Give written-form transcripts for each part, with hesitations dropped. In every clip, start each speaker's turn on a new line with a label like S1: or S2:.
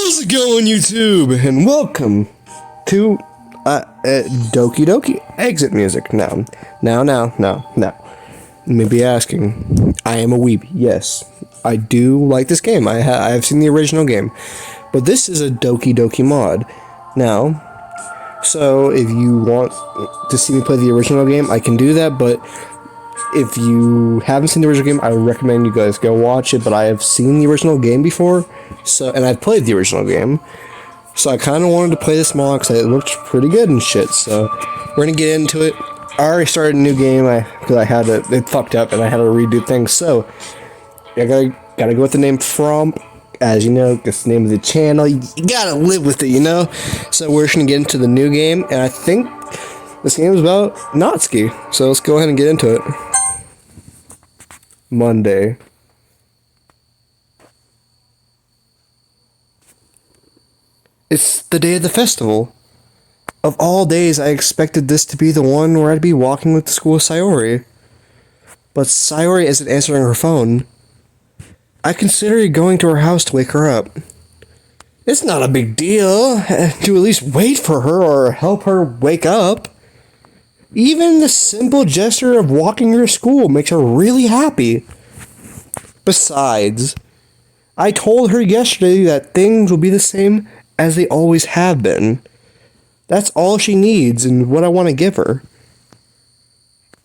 S1: How's it going, YouTube? And welcome to Doki Doki exit music. Now. You may be asking, I am a weeb. Yes, I do like this game. I have seen the original game, but this is a Doki Doki mod. Now, so if you want to see me play the original game, I can do that, but if you haven't seen the original game, I recommend you guys go watch it. But I have seen the original game before, and I've played the original game, so I kind of wanted to play this mod because it looked pretty good and shit. So we're gonna get into it. I already started a new game because it fucked up and I had to redo things. So I gotta go with the name From. As you know, it's the name of the channel. You gotta live with it, you know. So we're just gonna get into the new game, and I think this game is about Natsuki. So let's go ahead and get into it. Monday. It's the day of the festival. Of all days, I expected this to be the one where I'd be walking with the school of Sayori. But Sayori isn't answering her phone. I considered going to her house to wake her up. It's not a big deal to at least wait for her or help her wake up. Even the simple gesture of walking her to school makes her really happy. Besides, I told her yesterday that things will be the same as they always have been. That's all she needs and what I want to give her.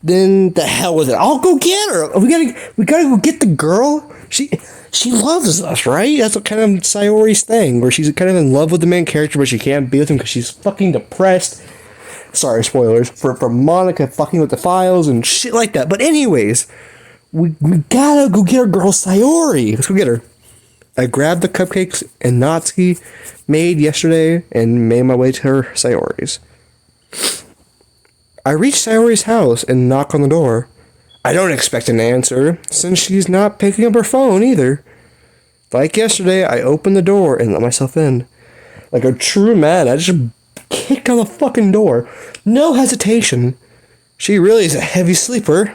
S1: Then the hell with it. I'll go get her. We gotta go get the girl. She loves us, right? That's what kind of Sayori's thing, where she's kind of in love with the main character, but she can't be with him because she's fucking depressed. Sorry, spoilers for Monica fucking with the files and shit like that. But anyways, we gotta go get our girl Sayori. Let's go get her. I grabbed the cupcakes and Natsuki made yesterday and made my way to her Sayori's. I reach Sayori's house and knock on the door. I don't expect an answer, since she's not picking up her phone either. Like yesterday, I opened the door and let myself in. Like a true man, I just kicked on the fucking door. No hesitation. She really is a heavy sleeper.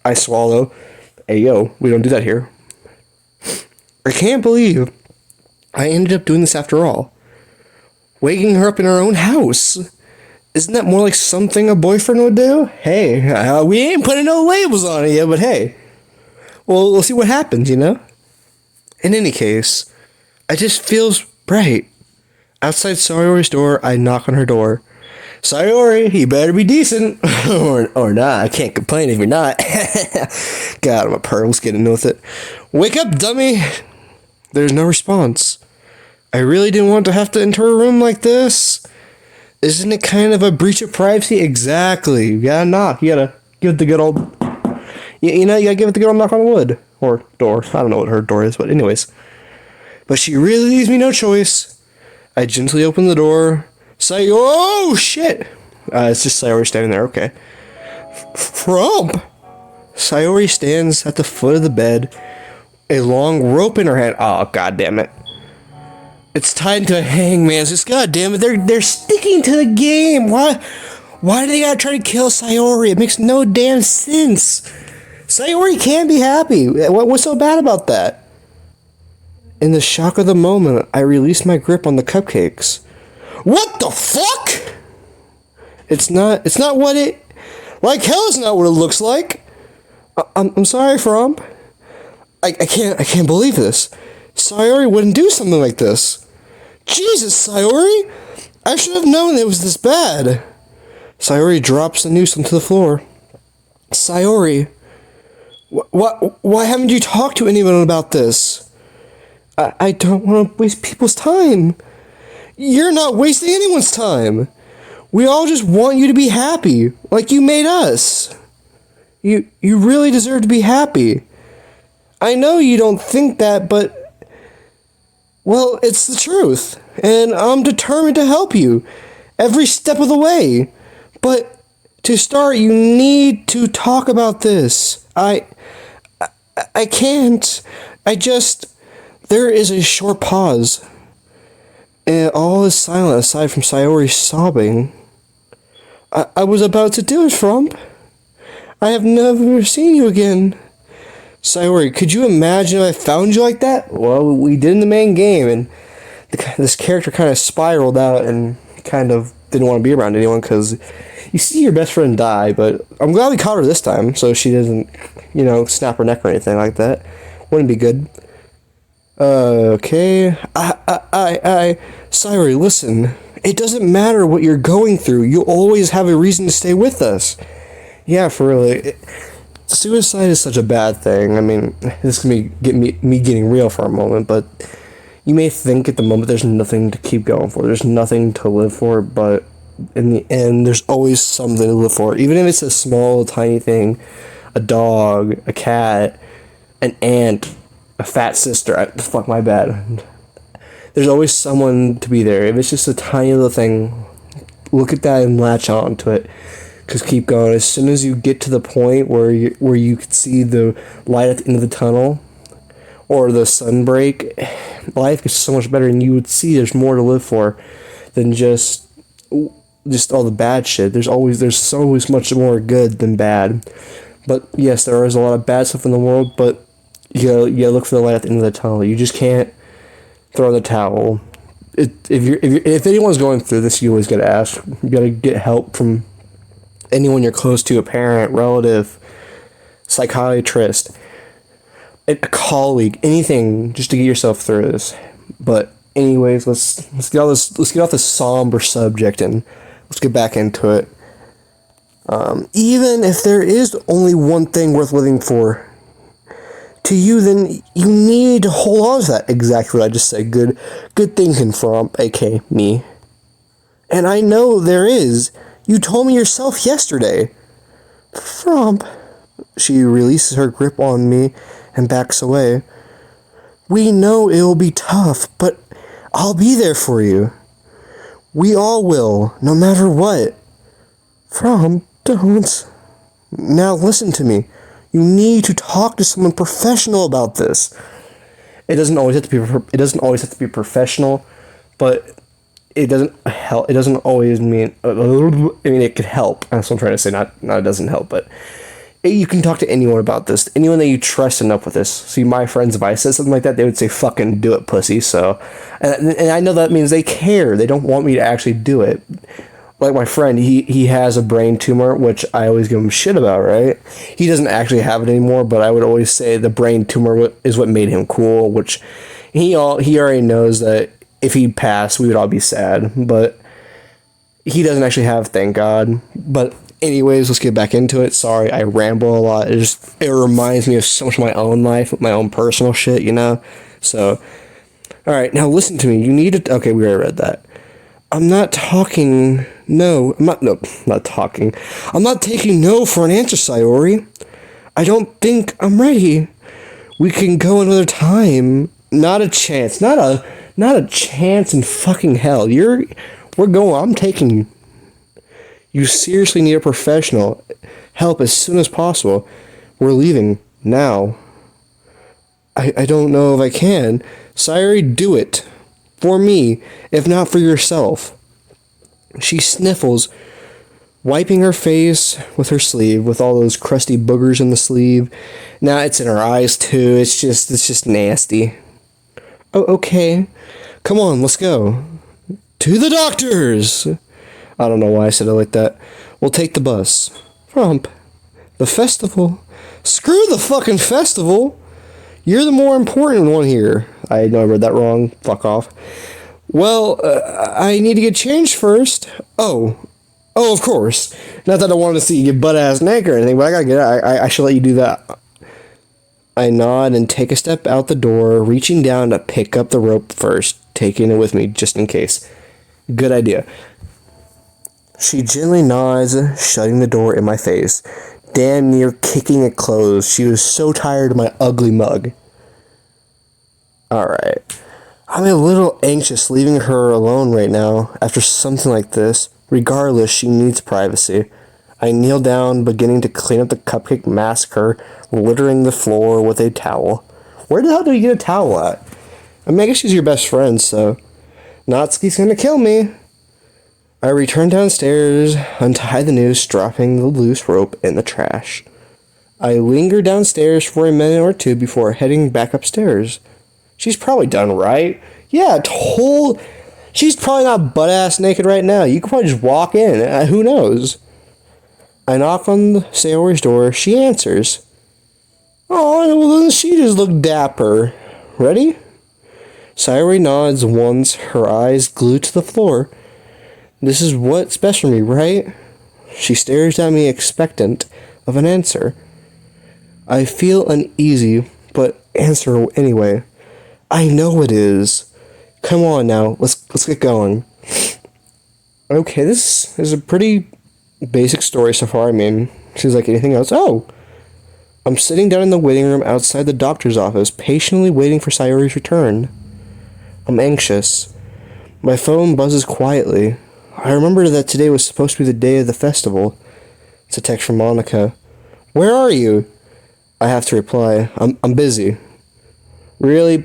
S1: I swallow. Hey yo, we don't do that here. I can't believe I ended up doing this after all. Waking her up in her own house. Isn't that more like something a boyfriend would do? Hey, we ain't putting no labels on it yet, but hey. Well, we'll see what happens, you know? In any case, it just feels right. Outside Sayori's door, I knock on her door. Sayori, you better be decent. or not. I can't complain if you're not. God, I'm a perv. Let's get into it. Wake up, dummy. There's no response. I really didn't want to have to enter a room like this. Isn't it kind of a breach of privacy? Exactly. You gotta knock. You gotta give it the good old... You gotta give it the good old knock on wood. Or door. I don't know what her door is, but anyways. But she really leaves me no choice. I gently open the door. Oh, shit! It's just Sayori standing there, okay. Frump! Sayori stands at the foot of the bed, a long rope in her hand. Oh, god damn it. It's tied to a hangman's. Just god damn it, they're sticking to the game. Why do they gotta try to kill Sayori? It makes no damn sense. Sayori can't be happy. What's so bad about that? In the shock of the moment, I release my grip on the cupcakes. What the fuck? It's not what it... Like hell is not what it looks like. I'm sorry, From. I can't believe this. Sayori wouldn't do something like this. Jesus, Sayori! I should have known it was this bad. Sayori drops the noose onto the floor. Sayori, why haven't you talked to anyone about this? I don't want to waste people's time. You're not wasting anyone's time. We all just want you to be happy, like you made us. You really deserve to be happy. I know you don't think that, but... Well, it's the truth, and I'm determined to help you every step of the way. But to start, you need to talk about this. I can't. There is a short pause. And all is silent aside from Sayori sobbing. I was about to do it, Frump. I have never seen you again. Sayori, could you imagine if I found you like that? Well, we did in the main game, and this character kind of spiraled out and kind of didn't want to be around anyone because you see your best friend die, but I'm glad we caught her this time so she doesn't, snap her neck or anything like that. Wouldn't be good. Okay. Sayori, listen. It doesn't matter what you're going through. You'll always have a reason to stay with us. Yeah, for real. Suicide is such a bad thing. I mean, this can get me getting real for a moment, but you may think at the moment there's nothing to keep going for. There's nothing to live for, but in the end, there's always something to live for. Even if it's a small, tiny thing, a dog, a cat, an ant, a fat sister. Fuck, my bad. There's always someone to be there. If it's just a tiny little thing, look at that and latch on to it. Because keep going. As soon as you get to the point where you can see the light at the end of the tunnel, or the sun break, life gets so much better, and you would see there's more to live for than just all the bad shit. There's so much more good than bad. But yes, there is a lot of bad stuff in the world, but you gotta look for the light at the end of the tunnel. You just can't throw in the towel. If anyone's going through this, you always gotta ask. You gotta get help from anyone you're close to, a parent, relative, psychiatrist, a colleague, anything, just to get yourself through this. But anyways, let's get off this somber subject and let's get back into it. Even if there is only one thing worth living for to you, then you need to hold on to that. Exactly what I just said. Good thinking, from aka me. And I know there is. You told me yourself yesterday. Frump. She releases her grip on me and backs away. We know it will be tough, but I'll be there for you. We all will, no matter what. Frump, don't. Now listen to me. You need to talk to someone professional about this. It doesn't always have to be professional, but it doesn't help. It doesn't always mean. It could help. That's what I'm trying to say. Not it doesn't help, but you can talk to anyone about this. Anyone that you trust enough with this. See, my friends, if I said something like that, they would say, "Fucking do it, pussy." So, and I know that means they care. They don't want me to actually do it. Like my friend, he has a brain tumor, which I always give him shit about, right? He doesn't actually have it anymore, but I would always say the brain tumor is what made him cool, which he already knows that if he passed, we would all be sad, but he doesn't actually have, thank God. But anyways, let's get back into it. Sorry, I ramble a lot. It reminds me of so much of my own life, my own personal shit, So, all right, now listen to me. You need to. Okay, we already read that. I'm not talking. No, I'm not talking. I'm not taking no for an answer, Sayori. I don't think I'm ready. We can go another time. Not a chance. Not a chance in fucking hell. We're going. I'm taking you. You seriously need a professional help as soon as possible. We're leaving now. I don't know if I can. Sayori, do it. For me, if not for yourself. She sniffles, wiping her face with her sleeve, with all those crusty boogers in the sleeve. Now it's in her eyes too. It's just nasty. Oh, okay. Come on, let's go. To the doctors! I don't know why I said it like that. We'll take the bus. Frump. The festival? Screw the fucking festival! You're the more important one here. I know I read that wrong. Fuck off. Well, I need to get changed first. Oh, of course. Not that I wanted to see you get butt-ass naked or anything, but I gotta get out. I should let you do that. I nod and take a step out the door, reaching down to pick up the rope first, taking it with me just in case. Good idea. She gently nods, shutting the door in my face, damn near kicking it closed. She was so tired of my ugly mug. Alright. I'm a little anxious leaving her alone right now after something like this. Regardless, she needs privacy. I kneel down, beginning to clean up the cupcake massacre, littering the floor with a towel. Where the hell do you get a towel at? I mean, I guess she's your best friend, so Natsuki's gonna kill me. I return downstairs, untie the noose, dropping the loose rope in the trash. I linger downstairs for a minute or two before heading back upstairs. She's probably done, right? Yeah, she's probably not butt-ass naked right now. You could probably just walk in. Who knows? I knock on Sayori's door. She answers. Oh, well, then she just looked dapper. Ready? Sayori nods once, her eyes glued to the floor. This is what's best for me, right? She stares at me expectant of an answer. I feel uneasy, but answer anyway. I know it is. Come on now, let's get going. Okay, this is a pretty basic story so far. I mean, she's like anything else. Oh! I'm sitting down in the waiting room outside the doctor's office, patiently waiting for Sayori's return. I'm anxious. My phone buzzes quietly. I remember that today was supposed to be the day of the festival. It's a text from Monica. Where are you? I have to reply. I'm busy. Really?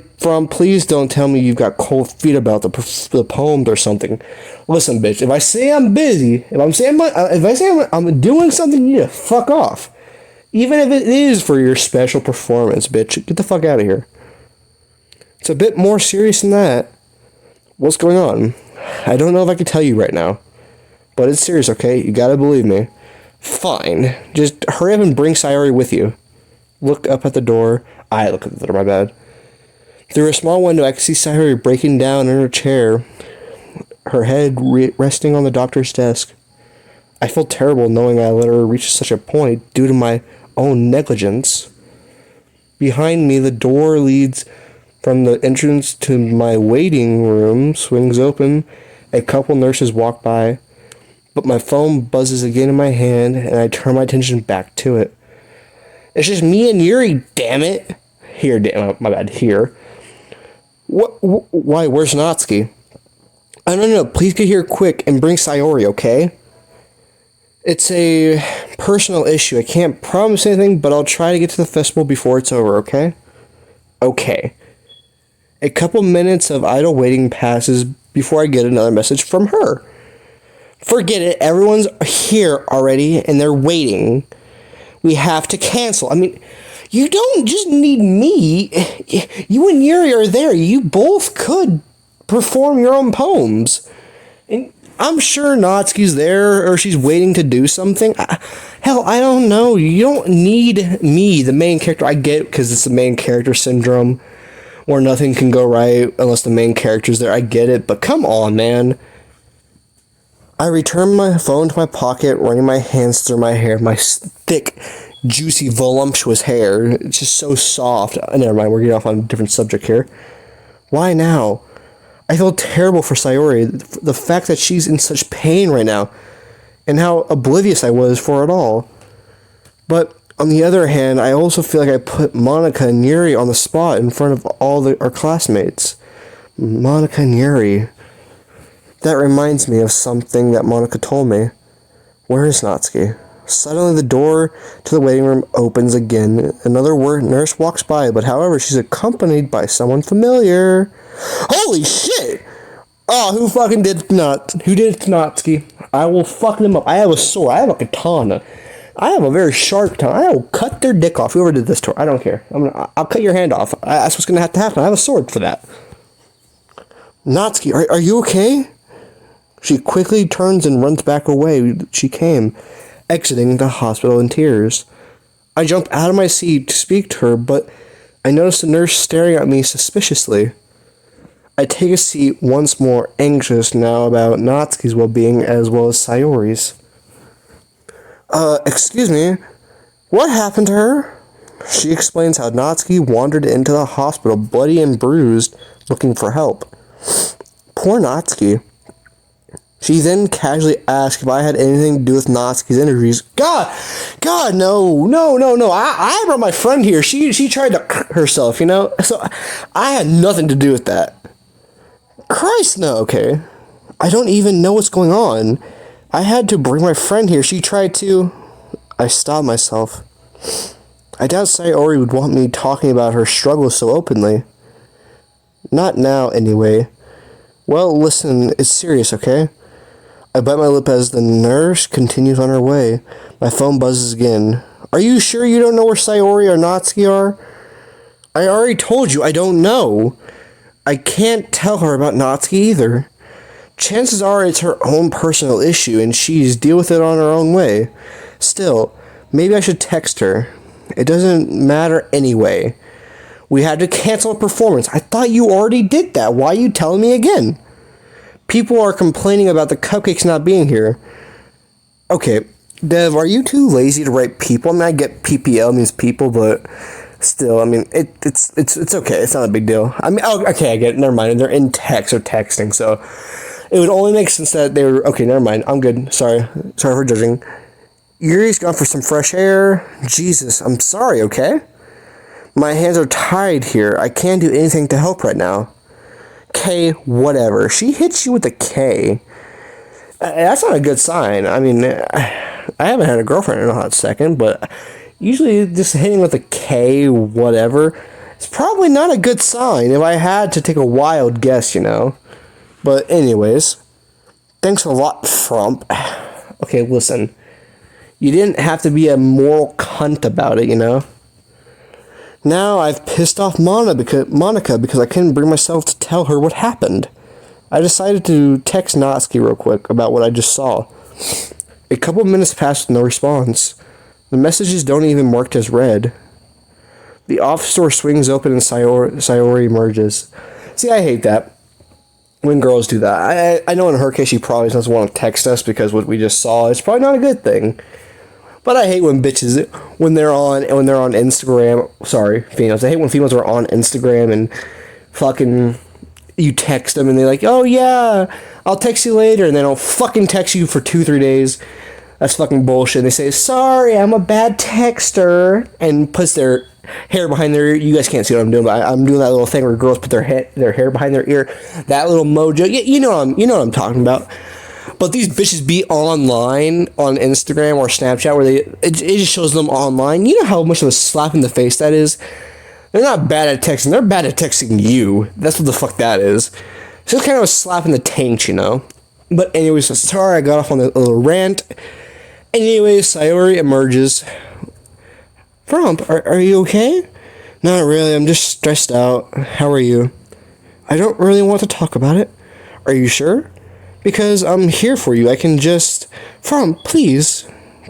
S1: Please don't tell me you've got cold feet about the poems or something. Listen, bitch, if I say I'm busy, if I say I'm doing something, you need to fuck off. Even if it is for your special performance, bitch. Get the fuck out of here. It's a bit more serious than that. What's going on? I don't know if I can tell you right now. But it's serious, okay? You gotta believe me. Fine. Just hurry up and bring Sayori with you. Look up at the door. I look at the door, my bad. Through a small window, I can see Sayori breaking down in her chair, her head resting on the doctor's desk. I feel terrible knowing I let her reach such a point due to my own negligence. Behind me, the door leads from the entrance to my waiting room swings open. A couple nurses walk by, but my phone buzzes again in my hand, and I turn my attention back to it. It's just me and Yuri, damn it. Here, my bad, here. Why, where's Natsuki? No, please get here quick and bring Sayori, okay? It's a personal issue. I can't promise anything, but I'll try to get to the festival before it's over, okay? Okay. A couple minutes of idle waiting passes before I get another message from her. Forget it, everyone's here already and they're waiting. We have to cancel. I mean, you don't just need me. You and Yuri are there. You both could perform your own poems. And I'm sure Natsuki's there or she's waiting to do something. Hell, I don't know. You don't need me, the main character. I get it because it's the main character syndrome where nothing can go right unless the main character's there. I get it, but come on, man. I return my phone to my pocket, running my hands through my hair, my thick, juicy, voluptuous hair. It's just so soft. Never mind, we're getting off on a different subject here. Why now? I feel terrible for Sayori. The fact that she's in such pain right now, and how oblivious I was for it all. But on the other hand, I also feel like I put Monica and Yuri on the spot in front of all our classmates. Monica and Yuri. That reminds me of something that Monica told me. Where is Natsuki? Suddenly the door to the waiting room opens again. Another nurse walks by, but however, she's accompanied by someone familiar. Holy shit! Oh, who fucking did it to Natsuki? I will fuck them up. I have a sword. I have a katana. I have a very sharp katana. I will cut their dick off. Whoever did this to her. I don't care. I'll cut your hand off. That's what's gonna have to happen. I have a sword for that. Natsuki, are you okay? She quickly turns and runs back away. She came, exiting the hospital in tears. I jump out of my seat to speak to her, but I notice the nurse staring at me suspiciously. I take a seat once more, anxious now about Natsuki's well-being as well as Sayori's. Excuse me, what happened to her? She explains how Natsuki wandered into the hospital bloody and bruised, looking for help. Poor Natsuki. She then casually asked if I had anything to do with Natsuki's injuries. God, no. I brought my friend here. She tried to herself, you know? So I had nothing to do with that. Christ, no, okay. I don't even know what's going on. I had to bring my friend here. She tried to... I stopped myself. I doubt Sayori would want me talking about her struggles so openly. Not now, anyway. Well, listen, it's serious, okay? I bite my lip as the nurse continues on her way. My phone buzzes again. Are you sure you don't know where Sayori or Natsuki are? I already told you I don't know. I can't tell her about Natsuki either. Chances are it's her own personal issue and she's deal with it on her own way. Still, maybe I should text her. It doesn't matter anyway. We had to cancel a performance. I thought you already did that. Why are you telling me again? People are complaining about the cupcakes not being here. Okay, Dev, are you too lazy to write people? I mean, I get PPL means people, but still, I mean, it's okay. It's not a big deal. I mean, oh, okay, I get it. Never mind. They're in text or texting, so it would only make sense that they were... Okay, never mind. I'm good. Sorry for judging. Yuri's gone for some fresh air. Jesus, I'm sorry, okay? My hands are tied here. I can't do anything to help right now. K, whatever. She hits you with a K. That's not a good sign. I mean, I haven't had a girlfriend in a hot second, but usually just hitting with a K, whatever, it's probably not a good sign if I had to take a wild guess, you know. But anyways, thanks a lot, Frump. Okay, listen. You didn't have to be a moral cunt about it, you know. Now I've pissed off Monica because I couldn't bring myself to tell her what happened. I decided to text Natsuki real quick about what I just saw. A couple of minutes passed with no response. The messages don't even marked as read. The office door swings open and Sayori emerges. See, I hate that when girls do that. I know in her case she probably doesn't want to text us because what we just saw is probably not a good thing. But I hate when bitches, when they're on Instagram, sorry, females, I hate when females are on Instagram and fucking, you text them and they're like, oh yeah, I'll text you later, and they don't fucking text you for 2-3 days. That's fucking bullshit. They say, sorry, I'm a bad texter, and puts their hair behind their ear. You guys can't see what I'm doing, but I'm doing that little thing where girls put their hair behind their ear. That little mojo. You know what I'm talking about. But these bitches be online on Instagram or Snapchat where it just shows them online. You know how much of a slap in the face that is? They're not bad at texting. They're bad at texting you. That's what the fuck that is. It's just kind of a slap in the taint, you know? But anyways, sorry I got off on a little rant. Anyways, Sayori emerges. Frump, are you okay? Not really. I'm just stressed out. How are you? I don't really want to talk about it. Are you sure? Because I'm here for you. I can just... Frump, please.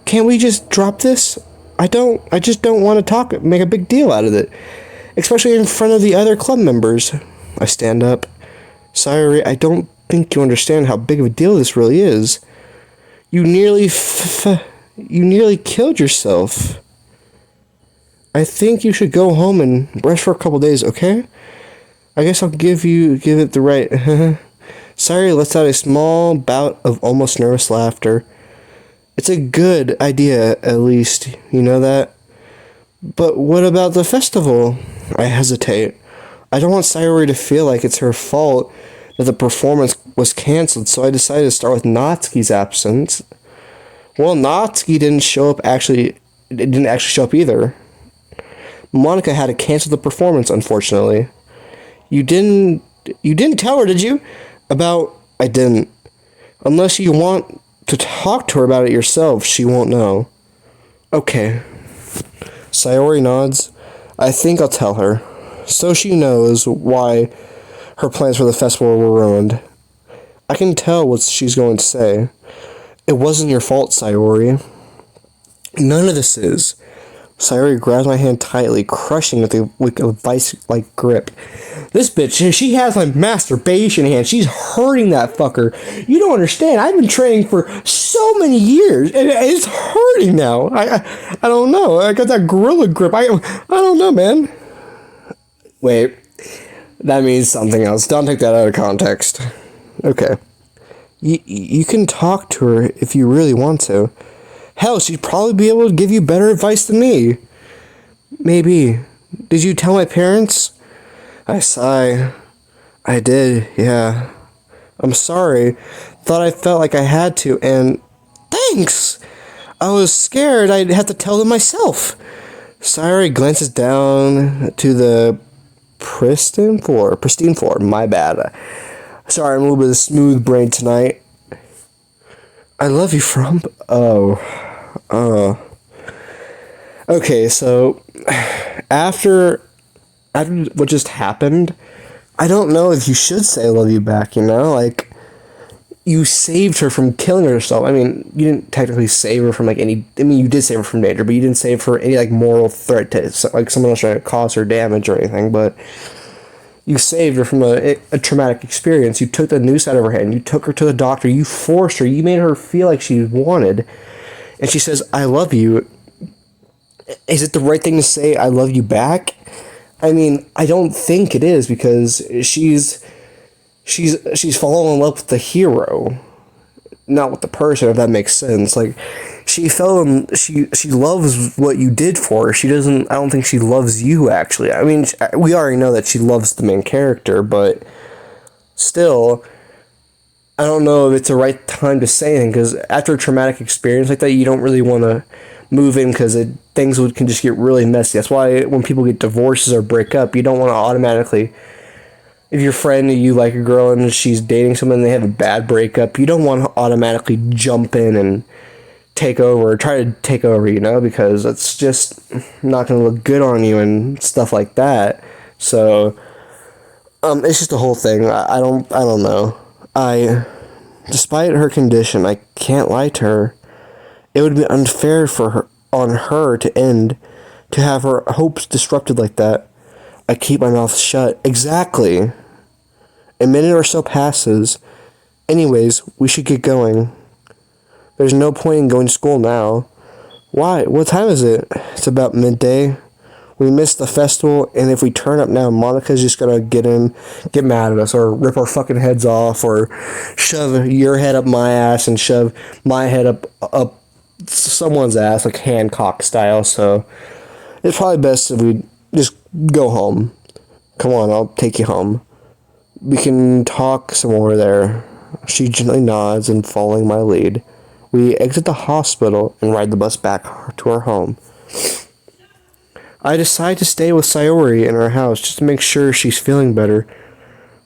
S1: Can't we just drop this? I just don't want to make a big deal out of it. Especially in front of the other club members. I stand up. Sayori, I don't think you understand how big of a deal this really is. You nearly killed yourself. I think you should go home and rest for a couple days, okay? I guess I'll give it the right... Sayori lets out a small bout of almost nervous laughter. It's a good idea, at least. You know that? But what about the festival? I hesitate. I don't want Sayori to feel like it's her fault that the performance was cancelled, so I decided to start with Natsuki's absence. Well, Natsuki didn't actually show up either. Monica had to cancel the performance, unfortunately. You didn't tell her, did you? I didn't. Unless you want to talk to her about it yourself, she won't know. Okay. Sayori nods. I think I'll tell her. So she knows why her plans for the festival were ruined. I can tell what she's going to say. It wasn't your fault, Sayori. None of this is. Sayori grabs my hand tightly, crushing it with a vice-like grip. This bitch, she has my masturbation hand. She's hurting that fucker. You don't understand. I've been training for so many years, and it's hurting now. I don't know. I got that gorilla grip. I don't know, man. Wait, that means something else. Don't take that out of context. Okay. You can talk to her if you really want to. Hell, she'd probably be able to give you better advice than me. Maybe. Did you tell my parents? I sigh. I did, yeah. I'm sorry. Thought I felt like I had to, and... Thanks! I was scared I'd have to tell them myself. Sayori glances down to the pristine floor. My bad. Sorry, I'm a little bit of smooth brain tonight. I love you, Frump. Okay, so after what just happened, I don't know if you should say I love you back, you know? Like, you saved her from killing herself. I mean, you didn't technically save her from, like, any... I mean, you did save her from danger, but you didn't save her any, like, moral threat to, like, someone else trying to cause her damage or anything, but... You saved her from a traumatic experience. You took the noose out of her hand. You took her to the doctor. You forced her. You made her feel like she wanted. And she says, I love you. Is it the right thing to say, I love you back? I mean, I don't think it is, because she's fallen in love with the hero, not with the person, if that makes sense. Like, she loves what you did for her. I don't think she loves you, actually. I mean, we already know that she loves the main character, but still, I don't know if it's the right time to say anything, because after a traumatic experience like that, you don't really want to move in, because things can just get really messy. That's why when people get divorces or break up, you don't want to automatically... If your friend, you like a girl and she's dating someone and they have a bad breakup, you don't want to automatically jump in and take over, or try to take over, you know, because it's just not going to look good on you and stuff like that. So, it's just the whole thing. I don't know. Despite her condition, I can't lie to her. It would be unfair on her to have her hopes disrupted like that. I keep my mouth shut. Exactly. A minute or so passes. Anyways, we should get going. There's no point in going to school now. Why? What time is it? It's about midday. We missed the festival, and if we turn up now, Monica's just gonna get mad at us, or rip our fucking heads off, or shove your head up my ass and shove my head up someone's ass, like Hancock style. So it's probably best if we just go home. Come on, I'll take you home. We can talk some more there. She gently nods and following my lead. We exit the hospital and ride the bus back to our home. I decide to stay with Sayori in our house just to make sure she's feeling better.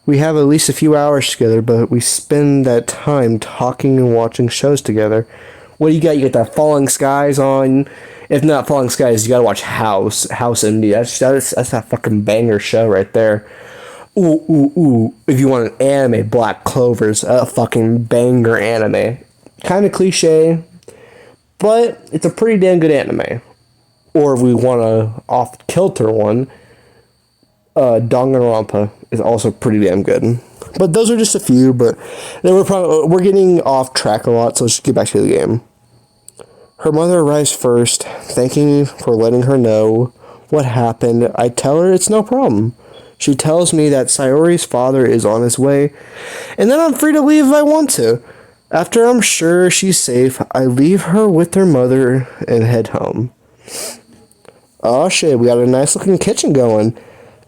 S1: We have at least a few hours together, but we spend that time talking and watching shows together. What do you got? You got that Falling Skies on. If not Falling Skies, you gotta watch House MD. That's that fucking banger show right there. Ooh. If you want an anime, Black Clover's a fucking banger anime. Kind of cliche, but it's a pretty damn good anime. Or if we want a off-kilter one, Danganronpa is also pretty damn good. But those are just a few, but then we're getting off track a lot, so let's just get back to the game. Her mother arrives first, thanking me for letting her know what happened. I tell her it's no problem. She tells me that Sayori's father is on his way, and then I'm free to leave if I want to. After I'm sure she's safe, I leave her with her mother and head home. Oh shit, we got a nice looking kitchen going.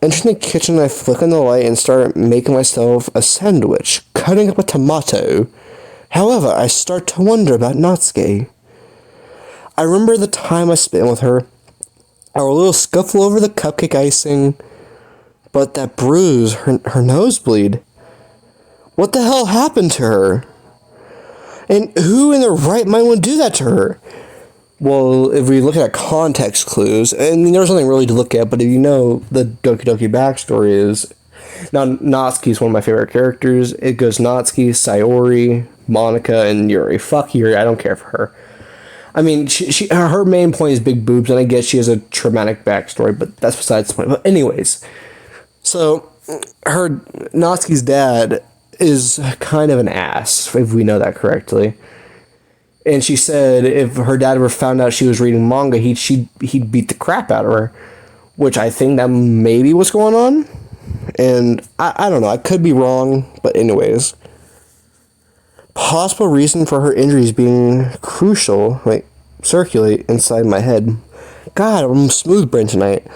S1: Entering the kitchen, I flick on the light and start making myself a sandwich, cutting up a tomato. However, I start to wonder about Natsuki. I remember the time I spent with her, our little scuffle over the cupcake icing, but that bruise, her nosebleed. What the hell happened to her? And who in their right mind would do that to her? Well, if we look at context clues, and there's nothing really to look at, but if you know the Doki Doki backstory is... Now, Natsuki is one of my favorite characters. It goes Natsuki, Sayori, Monica, and Yuri. Fuck Yuri, I don't care for her. I mean, her main point is big boobs, and I guess she has a traumatic backstory, but that's besides the point. But anyways, so Natsuki's dad is kind of an ass, if we know that correctly. And she said if her dad ever found out she was reading manga, he'd beat the crap out of her, which I think that maybe what's going on. And I don't know, I could be wrong, but anyways. Possible reason for her injuries being crucial, circulate inside my head. God, I'm smooth brain tonight.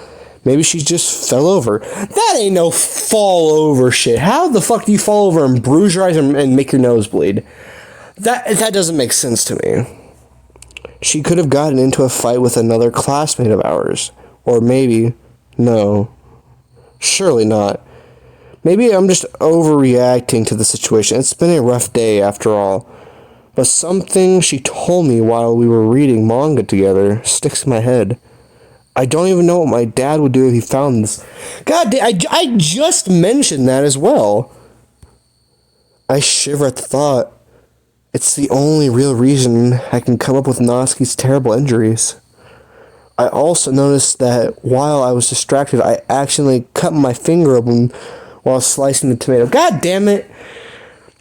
S1: Maybe she just fell over. That ain't no fall over shit. How the fuck do you fall over and bruise your eyes and make your nose bleed? That doesn't make sense to me. She could have gotten into a fight with another classmate of ours. Or maybe... No. Surely not. Maybe I'm just overreacting to the situation. It's been a rough day after all. But something she told me while we were reading manga together sticks in my head. I don't even know what my dad would do if he found this. God damn, I just mentioned that as well. I shiver at the thought. It's the only real reason I can come up with Natsuki's terrible injuries. I also noticed that while I was distracted, I accidentally cut my finger open while slicing the tomato. God damn it!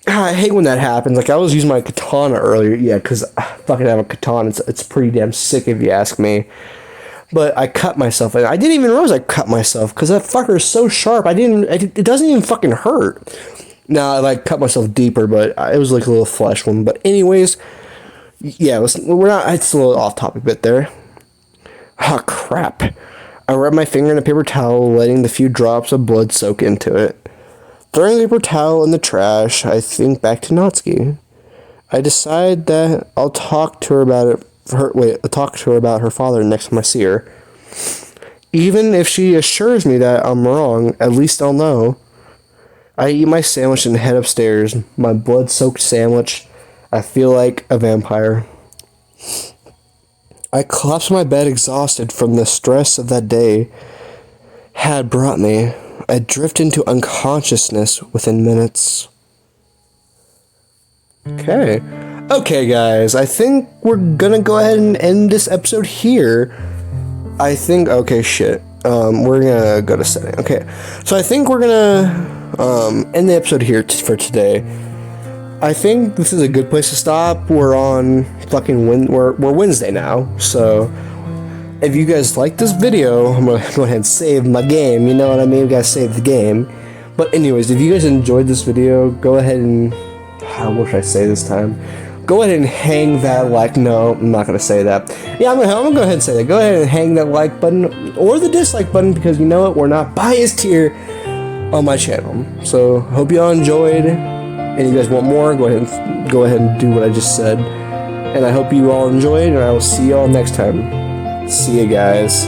S1: I hate when that happens. Like, I was using my katana earlier. Yeah, because I fucking have a katana. It's pretty damn sick if you ask me. But I cut myself. And I didn't even realize I cut myself because that fucker is so sharp. It doesn't even fucking hurt. Now, I like cut myself deeper, but it was like a little flesh one. But anyways, yeah, it's a little off topic bit there. Oh, crap. I rubbed my finger in a paper towel, letting the few drops of blood soak into it. Throwing the paper towel in the trash, I think back to Natsuki. I decide that I'll talk to her about it. Talk to her about her father next time I see her. Even if she assures me that I'm wrong, at least I'll know. I eat my sandwich and head upstairs. My blood-soaked sandwich. I feel like a vampire. I collapse on my bed exhausted from the stress of that day had brought me. I drift into unconsciousness within minutes. Okay, guys. I think we're gonna go ahead and end this episode here. Okay, shit. We're gonna go to setting. Okay, so I think we're gonna end the episode here for today. I think this is a good place to stop. We're on fucking we're Wednesday now, so if you guys like this video, I'm gonna go ahead and save my game. You know what I mean? We gotta save the game. But anyways, if you guys enjoyed this video, go ahead and what should I say this time? Go ahead and hang that like. No, I'm not gonna say that. Yeah, I'm gonna go ahead and say that. Go ahead and hang that like button or the dislike button because you know what? We're not biased here on my channel. So hope y'all enjoyed. And you guys want more? Go ahead and do what I just said. And I hope you all enjoyed. And I will see y'all next time. See you guys.